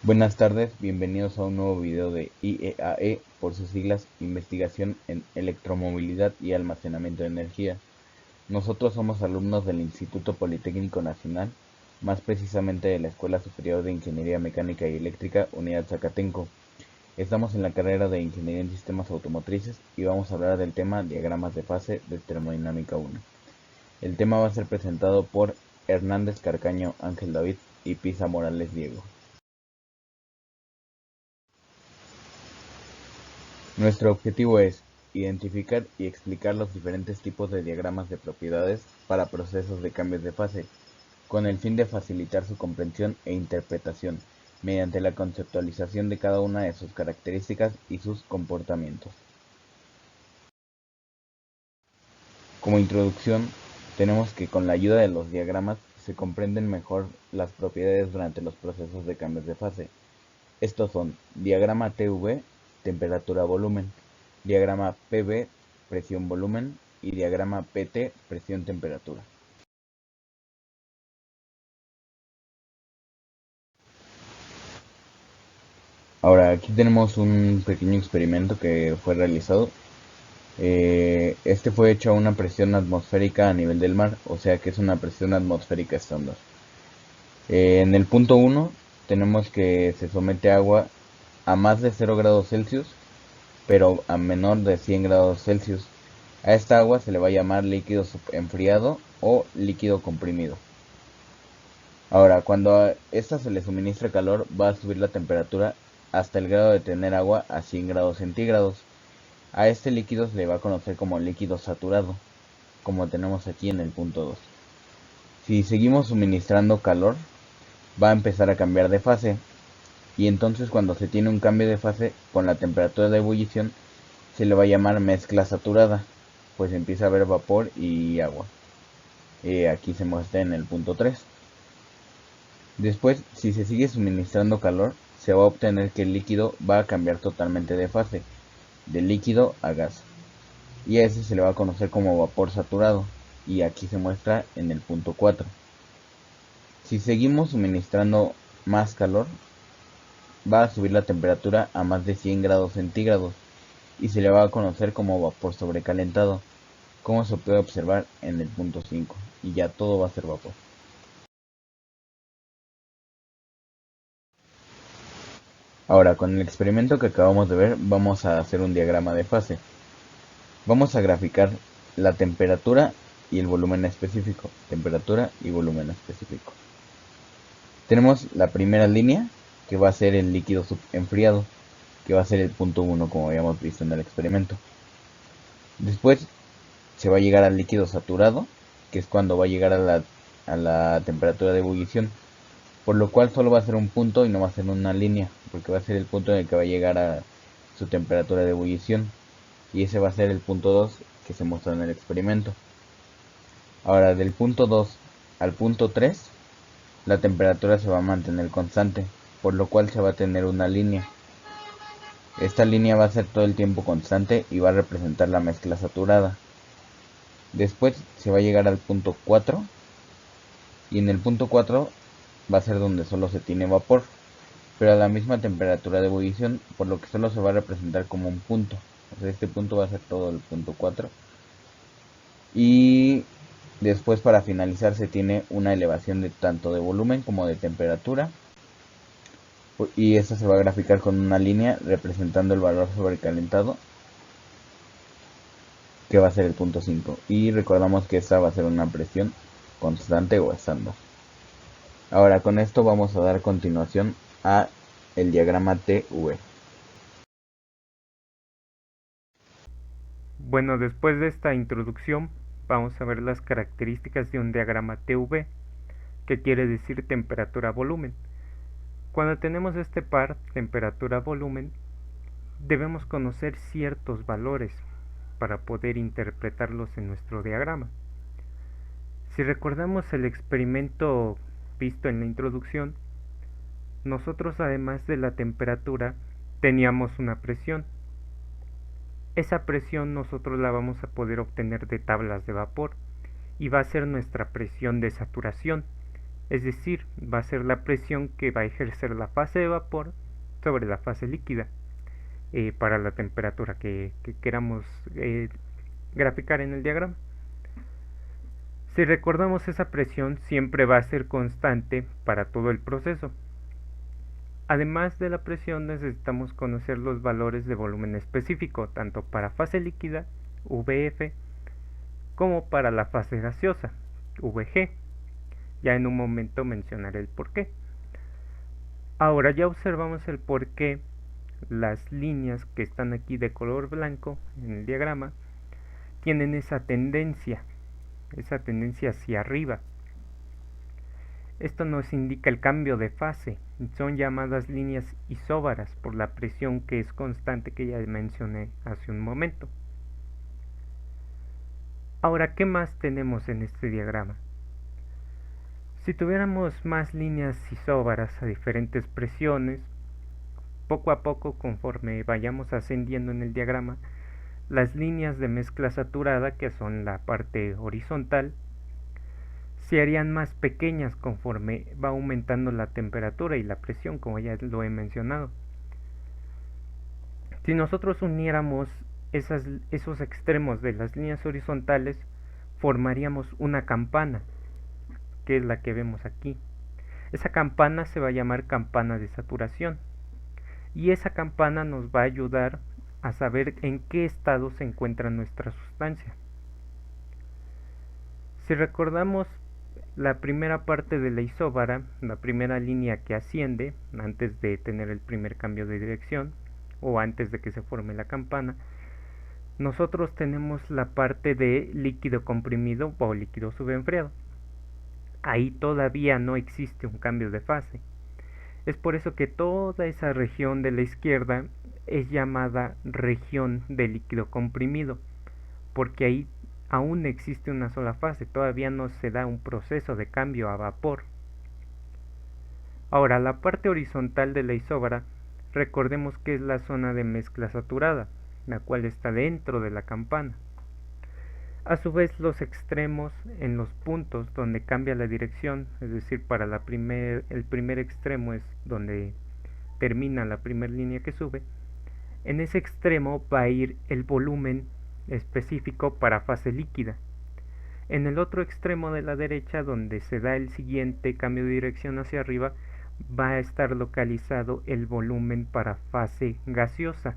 Buenas tardes, bienvenidos a un nuevo video de IEAE, por sus siglas Investigación en Electromovilidad y Almacenamiento de Energía. Nosotros somos alumnos del Instituto Politécnico Nacional, más precisamente de la Escuela Superior de Ingeniería Mecánica y Eléctrica, Unidad Zacatenco. Estamos en la carrera de Ingeniería en Sistemas Automotrices y vamos a hablar del tema diagramas de fase de termodinámica 1. El tema va a ser presentado por Hernández Carcaño Ángel David y Pisa Morales Diego. Nuestro objetivo es identificar y explicar los diferentes tipos de diagramas de propiedades para procesos de cambios de fase, con el fin de facilitar su comprensión e interpretación, mediante la conceptualización de cada una de sus características y sus comportamientos. Como introducción, tenemos que con la ayuda de los diagramas se comprenden mejor las propiedades durante los procesos de cambios de fase. Estos son diagrama TV, temperatura-volumen, diagrama PV, presión-volumen y diagrama PT, presión-temperatura. Ahora aquí tenemos un pequeño experimento que fue realizado. Este fue hecho a una presión atmosférica a nivel del mar, o sea que es una presión atmosférica estándar. En el punto 1 tenemos que se somete agua a más de 0 grados Celsius, pero a menor de 100 grados Celsius. A esta agua se le va a llamar líquido enfriado o líquido comprimido. Ahora, cuando a esta se le suministra calor, va a subir la temperatura hasta el grado de tener agua a 100 grados centígrados. A este líquido se le va a conocer como líquido saturado, como tenemos aquí en el punto 2. Si seguimos suministrando calor, va a empezar a cambiar de fase, y entonces cuando se tiene un cambio de fase con la temperatura de ebullición, se le va a llamar mezcla saturada, pues empieza a haber vapor y agua. Aquí se muestra en el punto 3. Después, si se sigue suministrando calor, se va a obtener que el líquido va a cambiar totalmente de fase, de líquido a gas, y a ese se le va a conocer como vapor saturado, y aquí se muestra en el punto 4. Si seguimos suministrando más calor, va a subir la temperatura a más de 100 grados centígrados, y se le va a conocer como vapor sobrecalentado, como se puede observar en el punto 5, y ya todo va a ser vapor. Ahora, con el experimento que acabamos de ver, vamos a hacer un diagrama de fase. Vamos a graficar la temperatura y el volumen específico. Temperatura y volumen específico. Tenemos la primera línea, que va a ser el líquido enfriado, que va a ser el punto 1, como habíamos visto en el experimento. Después se va a llegar al líquido saturado, que es cuando va a llegar a la temperatura de ebullición, por lo cual solo va a ser un punto y no va a ser una línea, porque va a ser el punto en el que va a llegar a su temperatura de ebullición, y ese va a ser el punto 2 que se mostró en el experimento. Ahora, del punto 2 al punto 3, la temperatura se va a mantener constante, por lo cual se va a tener una línea. Esta línea va a ser todo el tiempo constante y va a representar la mezcla saturada. Después se va a llegar al punto 4, y en el punto 4 va a ser donde solo se tiene vapor, pero a la misma temperatura de ebullición, por lo que solo se va a representar como un punto. O sea, este punto va a ser todo el punto 4. Y después, para finalizar, se tiene una elevación de tanto de volumen como de temperatura, y esta se va a graficar con una línea representando el valor sobrecalentado, que va a ser el punto 5. Y recordamos que esta va a ser una presión constante o estándar. Ahora, con esto vamos a dar continuación a el diagrama TV. Bueno, después de esta introducción, vamos a ver las características de un diagrama TV, que quiere decir temperatura-volumen. Cuando tenemos este par, temperatura-volumen, debemos conocer ciertos valores para poder interpretarlos en nuestro diagrama. Si recordamos el experimento visto en la introducción, nosotros además de la temperatura teníamos una presión. Esa presión nosotros la vamos a poder obtener de tablas de vapor y va a ser nuestra presión de saturación, es decir, va a ser la presión que va a ejercer la fase de vapor sobre la fase líquida para la temperatura que queramos graficar en el diagrama. Si recordamos, esa presión siempre va a ser constante para todo el proceso. Además de la presión, necesitamos conocer los valores de volumen específico, tanto para fase líquida, VF, como para la fase gaseosa, VG. Ya en un momento mencionaré el porqué. Ahora ya observamos el porqué las líneas que están aquí de color blanco en el diagrama tienen esa tendencia hacia arriba. Esto nos indica el cambio de fase. Son llamadas líneas isóbaras por la presión que es constante que ya mencioné hace un momento. Ahora, ¿qué más tenemos en este diagrama? Si tuviéramos más líneas isóbaras a diferentes presiones, poco a poco, conforme vayamos ascendiendo en el diagrama, las líneas de mezcla saturada, que son la parte horizontal, se harían más pequeñas conforme va aumentando la temperatura y la presión, como ya lo he mencionado. Si nosotros uniéramos esos extremos de las líneas horizontales, formaríamos una campana, que es la que vemos aquí. Esa campana se va a llamar campana de saturación, y esa campana nos va a ayudar a saber en qué estado se encuentra nuestra sustancia. Si recordamos la primera parte de la isóbara, la primera línea que asciende antes de tener el primer cambio de dirección o antes de que se forme la campana, nosotros tenemos la parte de líquido comprimido o líquido subenfriado. Ahí todavía no existe un cambio de fase. Es por eso que toda esa región de la izquierda es llamada región de líquido comprimido, porque ahí aún existe una sola fase, todavía no se da un proceso de cambio a vapor. Ahora, la parte horizontal de la isóbara, recordemos que es la zona de mezcla saturada, la cual está dentro de la campana. A su vez, los extremos en los puntos donde cambia la dirección, es decir, para el primer extremo es donde termina la primera línea que sube, en ese extremo va a ir el volumen específico para fase líquida. En el otro extremo de la derecha, donde se da el siguiente cambio de dirección hacia arriba, va a estar localizado el volumen para fase gaseosa,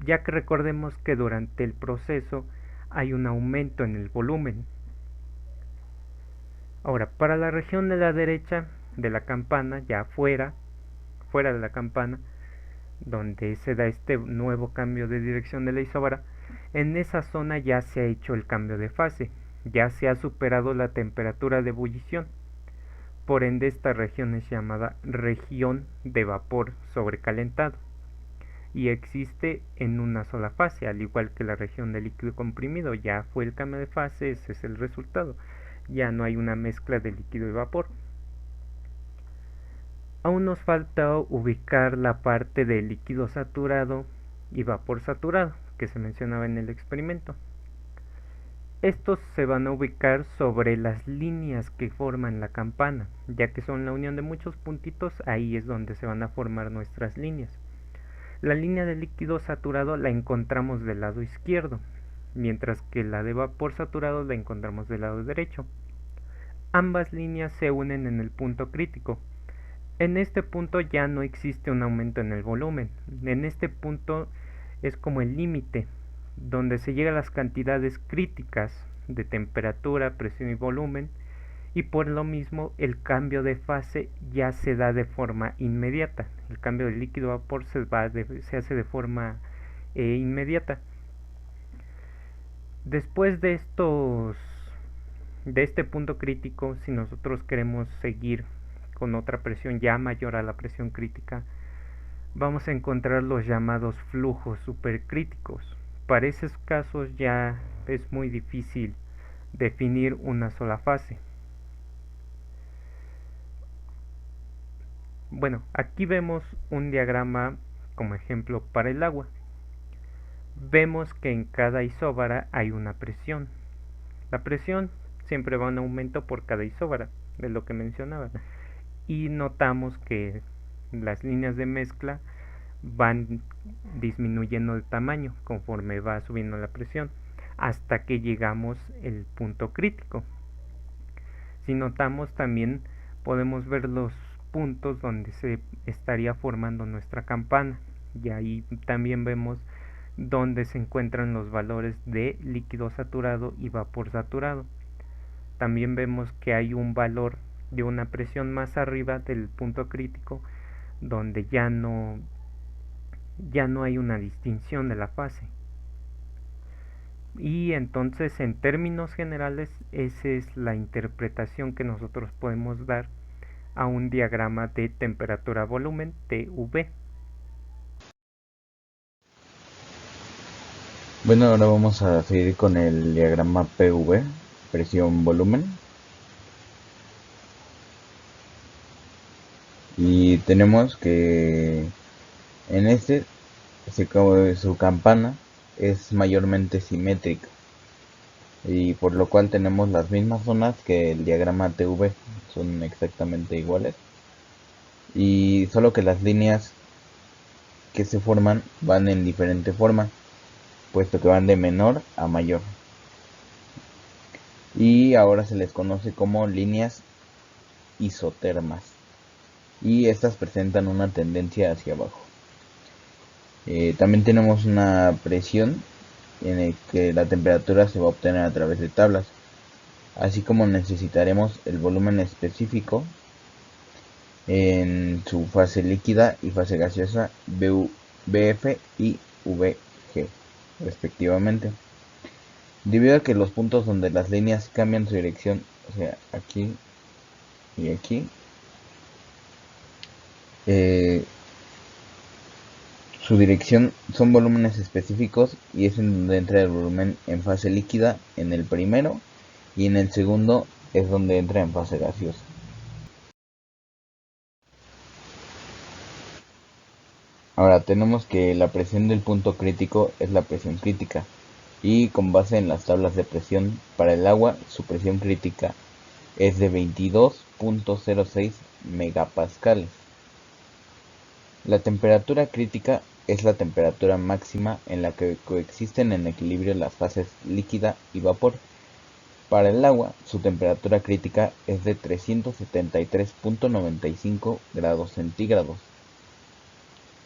ya que recordemos que durante el proceso hay un aumento en el volumen. Ahora, para la región de la derecha de la campana, ya fuera de la campana, donde se da este nuevo cambio de dirección de la isóbara, en esa zona ya se ha hecho el cambio de fase, ya se ha superado la temperatura de ebullición. Por ende, esta región es llamada región de vapor sobrecalentado y existe en una sola fase, al igual que la región de líquido comprimido. Ya fue el cambio de fase, ese es el resultado. Ya no hay una mezcla de líquido y vapor. Aún nos falta ubicar la parte de líquido saturado y vapor saturado que se mencionaba en el experimento. Estos se van a ubicar sobre las líneas que forman la campana, ya que son la unión de muchos puntitos. Ahí es donde se van a formar nuestras líneas. La línea de líquido saturado la encontramos del lado izquierdo, mientras que la de vapor saturado la encontramos del lado derecho. Ambas líneas se unen en el punto crítico. En este punto ya no existe un aumento en el volumen. En este punto es como el límite, donde se llega a las cantidades críticas de temperatura, presión y volumen, y por lo mismo el cambio de fase ya se da de forma inmediata. El cambio de líquido a vapor se hace de forma inmediata. Después de este punto crítico, si nosotros queremos seguir con otra presión ya mayor a la presión crítica, vamos a encontrar los llamados flujos supercríticos. Para esos casos ya es muy difícil definir una sola fase. Bueno, aquí vemos un diagrama como ejemplo para el agua. Vemos que en cada isóbara hay una presión. La presión siempre va en aumento por cada isóbara. de lo que mencionaba. Y notamos que las líneas de mezcla van disminuyendo de tamaño conforme va subiendo la presión hasta que llegamos el punto crítico. Si notamos también podemos ver los puntos donde se estaría formando nuestra campana, y ahí también vemos donde se encuentran los valores de líquido saturado y vapor saturado. También vemos que hay un valor de una presión más arriba del punto crítico donde ya no hay una distinción de la fase. Y entonces, en términos generales, esa es la interpretación que nosotros podemos dar a un diagrama de temperatura-volumen TV. Bueno, ahora vamos a seguir con el diagrama PV, presión-volumen. Y tenemos que en este su campana es mayormente simétrica, y por lo cual tenemos las mismas zonas que el diagrama TV, son exactamente iguales, y solo que las líneas que se forman van en diferente forma, puesto que van de menor a mayor, y ahora se les conoce como líneas isotermas, y estas presentan una tendencia hacia abajo. También tenemos una presión en el que la temperatura se va a obtener a través de tablas, así como necesitaremos el volumen específico en su fase líquida y fase gaseosa BF y VG respectivamente. Debido a que los puntos donde las líneas cambian su dirección, o sea, aquí y aquí, su dirección son volúmenes específicos, y es en donde entra el volumen en fase líquida en el primero, y en el segundo es donde entra en fase gaseosa. Ahora tenemos que la presión del punto crítico es la presión crítica, y con base en las tablas de presión para el agua, su presión crítica es de 22.06 megapascales. La temperatura crítica es la temperatura máxima en la que coexisten en equilibrio las fases líquida y vapor. Para el agua, su temperatura crítica es de 373.95 grados centígrados.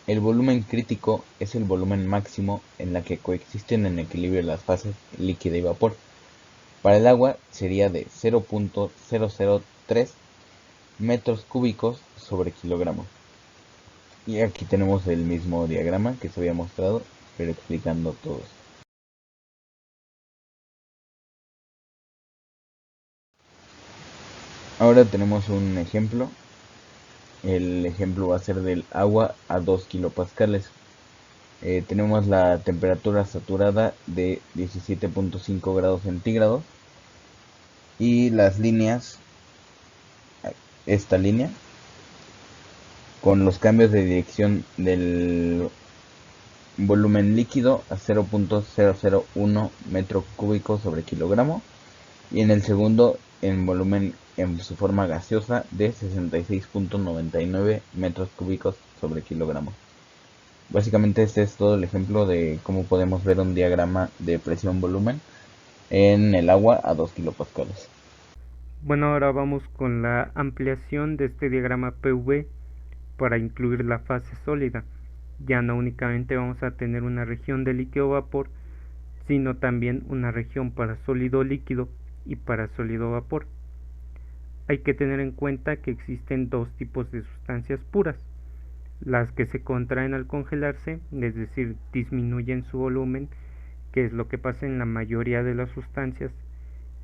El volumen crítico es el volumen máximo en la que coexisten en equilibrio las fases líquida y vapor. Para el agua sería de 0.003 metros cúbicos sobre kilogramo. Y aquí tenemos el mismo diagrama que se había mostrado, pero explicando todo esto. Ahora tenemos un ejemplo. El ejemplo va a ser del agua a 2 kilopascales. Tenemos la temperatura saturada de 17.5 grados centígrados, y las líneas, esta línea, con los cambios de dirección del volumen líquido a 0.001 metro cúbico sobre kilogramo, y en el segundo en volumen en su forma gaseosa de 66.99 metros cúbicos sobre kilogramo. Básicamente este es todo el ejemplo de cómo podemos ver un diagrama de presión-volumen en el agua a 2 kilopascales. Bueno, ahora vamos con la ampliación de este diagrama PV para incluir la fase sólida. Ya no únicamente vamos a tener una región de líquido-vapor, sino también una región para sólido-líquido y para sólido-vapor. Hay que tener en cuenta que existen dos tipos de sustancias puras: las que se contraen al congelarse, es decir, disminuyen su volumen, que es lo que pasa en la mayoría de las sustancias,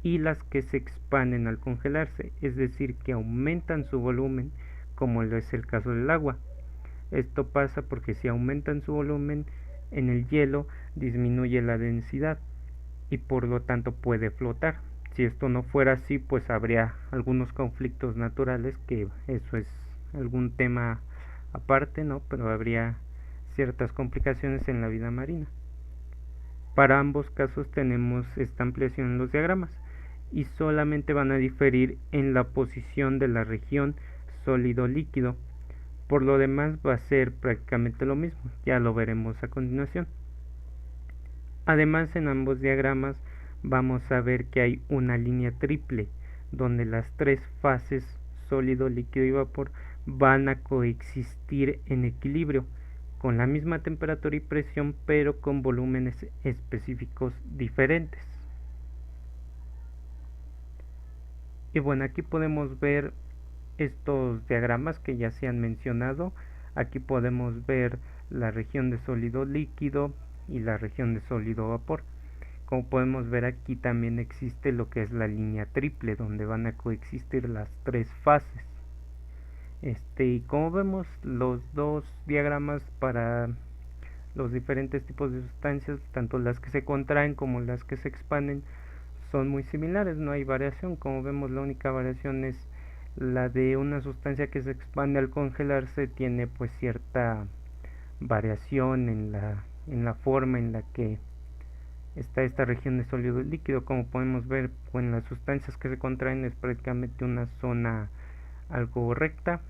y las que se expanden al congelarse, es decir, que aumentan su volumen, como es el caso del agua. Esto pasa porque si aumentan su volumen en el hielo, disminuye la densidad y por lo tanto puede flotar. Si esto no fuera así, pues habría algunos conflictos naturales, que eso es algún tema aparte, ¿no? Pero habría ciertas complicaciones en la vida marina. Para ambos casos tenemos esta ampliación en los diagramas, y solamente van a diferir en la posición de la región sólido-líquido. Por lo demás va a ser prácticamente lo mismo, ya lo veremos a continuación. Además, en ambos diagramas vamos a ver que hay una línea triple donde las tres fases sólido, líquido y vapor van a coexistir en equilibrio con la misma temperatura y presión, pero con volúmenes específicos diferentes. Y bueno, aquí podemos ver estos diagramas que ya se han mencionado. Aquí podemos ver la región de sólido líquido y la región de sólido vapor. Como podemos ver, aquí también existe lo que es la línea triple, donde van a coexistir las tres fases. Y como vemos, los dos diagramas para los diferentes tipos de sustancias, tanto las que se contraen como las que se expanden, son muy similares, no hay variación. Como vemos, la única variación es la de una sustancia que se expande al congelarse, tiene pues cierta variación en la forma en la que está esta región de sólido líquido. Como podemos ver, en las sustancias que se contraen es prácticamente una zona algo recta,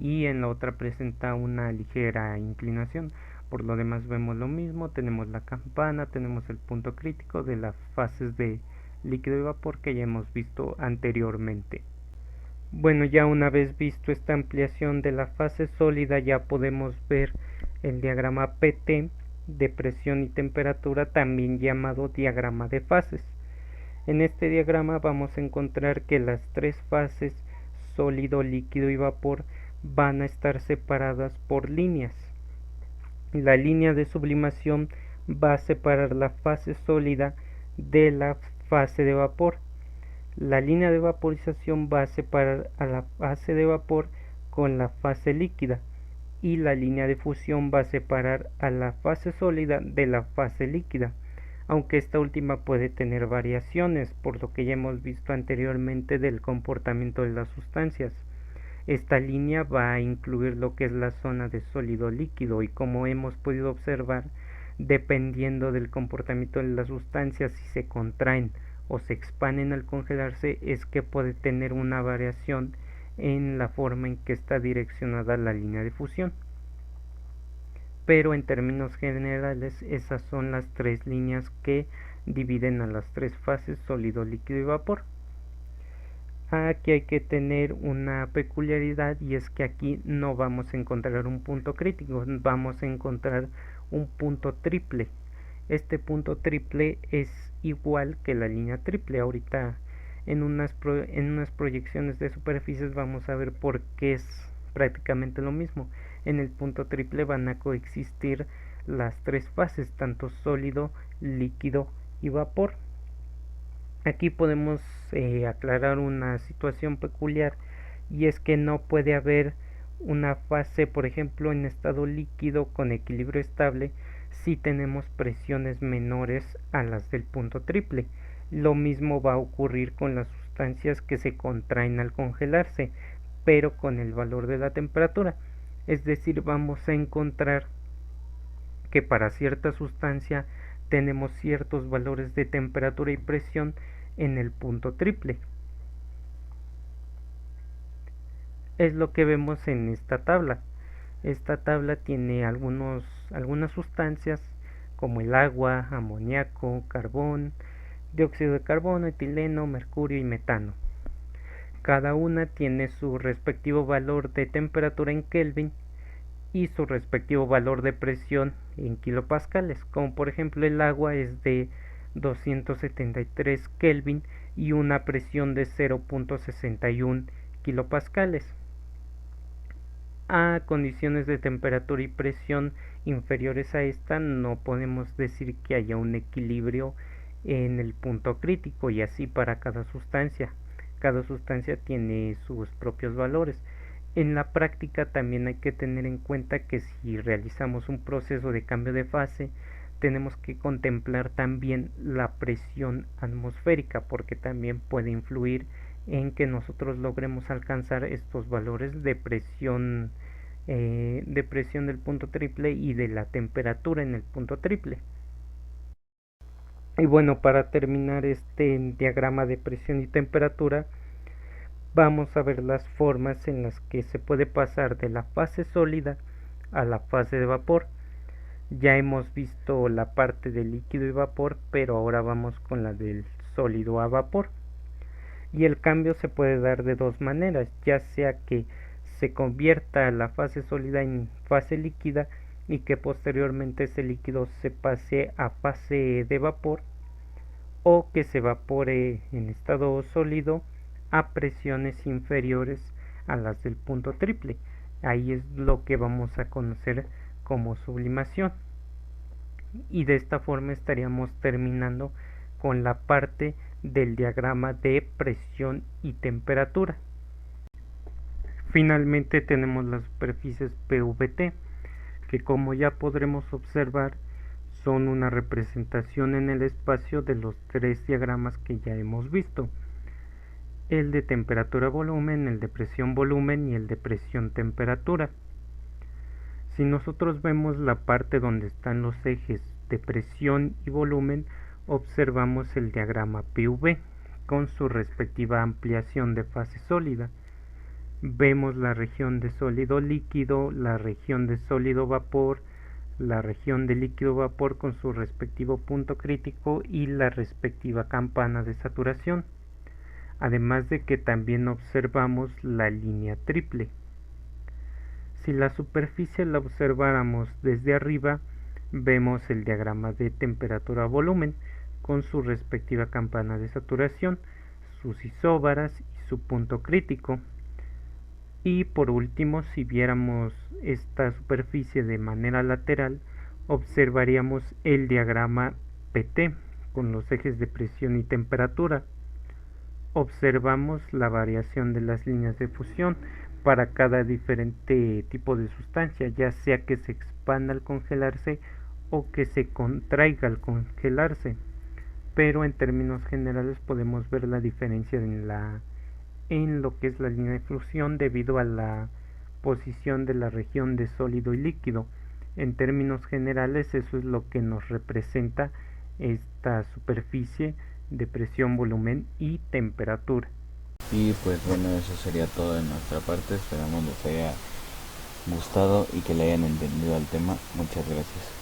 y en la otra presenta una ligera inclinación. Por lo demás vemos lo mismo, tenemos la campana, tenemos el punto crítico de las fases de líquido y vapor que ya hemos visto anteriormente. Bueno, ya una vez visto esta ampliación de la fase sólida, ya podemos ver el diagrama PT de presión y temperatura, también llamado diagrama de fases. En este diagrama vamos a encontrar que las tres fases sólido, líquido y vapor van a estar separadas por líneas. La línea de sublimación va a separar la fase sólida de la fase de vapor. La línea de vaporización va a separar a la fase de vapor con la fase líquida, y la línea de fusión va a separar a la fase sólida de la fase líquida, aunque esta última puede tener variaciones, por lo que ya hemos visto anteriormente del comportamiento de las sustancias. Esta línea va a incluir lo que es la zona de sólido líquido, y como hemos podido observar, dependiendo del comportamiento de las sustancias, si se contraen o se expanden al congelarse, es que puede tener una variación en la forma en que está direccionada la línea de fusión. Pero en términos generales, esas son las tres líneas que dividen a las tres fases sólido, líquido y vapor. Aquí hay que tener una peculiaridad, y es que aquí no vamos a encontrar un punto crítico, vamos a encontrar un punto triple. Este punto triple es igual que la línea triple. Ahorita en unas proyecciones de superficies vamos a ver por qué es prácticamente lo mismo. En el punto triple van a coexistir las tres fases, tanto sólido, líquido y vapor. Aquí podemos aclarar una situación peculiar, y es que no puede haber una fase, por ejemplo, en estado líquido con equilibrio estable si tenemos presiones menores a las del punto triple. Lo mismo va a ocurrir con las sustancias que se contraen al congelarse, pero con el valor de la temperatura. Es decir, vamos a encontrar que para cierta sustancia tenemos ciertos valores de temperatura y presión en el punto triple. Es lo que vemos en esta tabla. Esta tabla tiene algunas sustancias como el agua, amoníaco, carbón, dióxido de carbono, etileno, mercurio y metano. Cada una tiene su respectivo valor de temperatura en Kelvin y su respectivo valor de presión en kilopascales, como por ejemplo el agua es de 273 Kelvin y una presión de 0.61 kilopascales. A condiciones de temperatura y presión inferiores a esta, no podemos decir que haya un equilibrio en el punto crítico, y así para cada sustancia. Cada sustancia tiene sus propios valores. En la práctica también hay que tener en cuenta que si realizamos un proceso de cambio de fase, tenemos que contemplar también la presión atmosférica, porque también puede influir en que nosotros logremos alcanzar estos valores de presión del punto triple y de la temperatura en el punto triple. Y bueno, para terminar este diagrama de presión y temperatura, vamos a ver las formas en las que se puede pasar de la fase sólida a la fase de vapor. Ya hemos visto la parte de líquido y vapor, pero ahora vamos con la del sólido a vapor. Y el cambio se puede dar de dos maneras, ya sea que se convierta la fase sólida en fase líquida y que posteriormente ese líquido se pase a fase de vapor, o que se evapore en estado sólido a presiones inferiores a las del punto triple. Ahí es lo que vamos a conocer como sublimación. Y de esta forma estaríamos terminando con la parte del diagrama de presión y temperatura. Finalmente tenemos las superficies PVT, que como ya podremos observar son una representación en el espacio de los tres diagramas que ya hemos visto: el de temperatura-volumen, el de presión-volumen y el de presión-temperatura. Si nosotros vemos la parte donde están los ejes de presión y volumen, observamos el diagrama PV con su respectiva ampliación de fase sólida. Vemos la región de sólido líquido, la región de sólido vapor, la región de líquido vapor con su respectivo punto crítico y la respectiva campana de saturación. Además de que también observamos la línea triple. Si la superficie la observáramos desde arriba, vemos el diagrama de temperatura-volumen con su respectiva campana de saturación, sus isóbaras y su punto crítico. Y por último, si viéramos esta superficie de manera lateral, observaríamos el diagrama PT con los ejes de presión y temperatura. Observamos la variación de las líneas de fusión para cada diferente tipo de sustancia, ya sea que se expanda al congelarse o que se contraiga al congelarse, pero en términos generales podemos ver la diferencia en lo que es la línea de fusión debido a la posición de la región de sólido y líquido. En términos generales, eso es lo que nos representa esta superficie de presión, volumen y temperatura. Y pues bueno, eso sería todo de nuestra parte. Esperamos les haya gustado y que le hayan entendido al tema. Muchas gracias.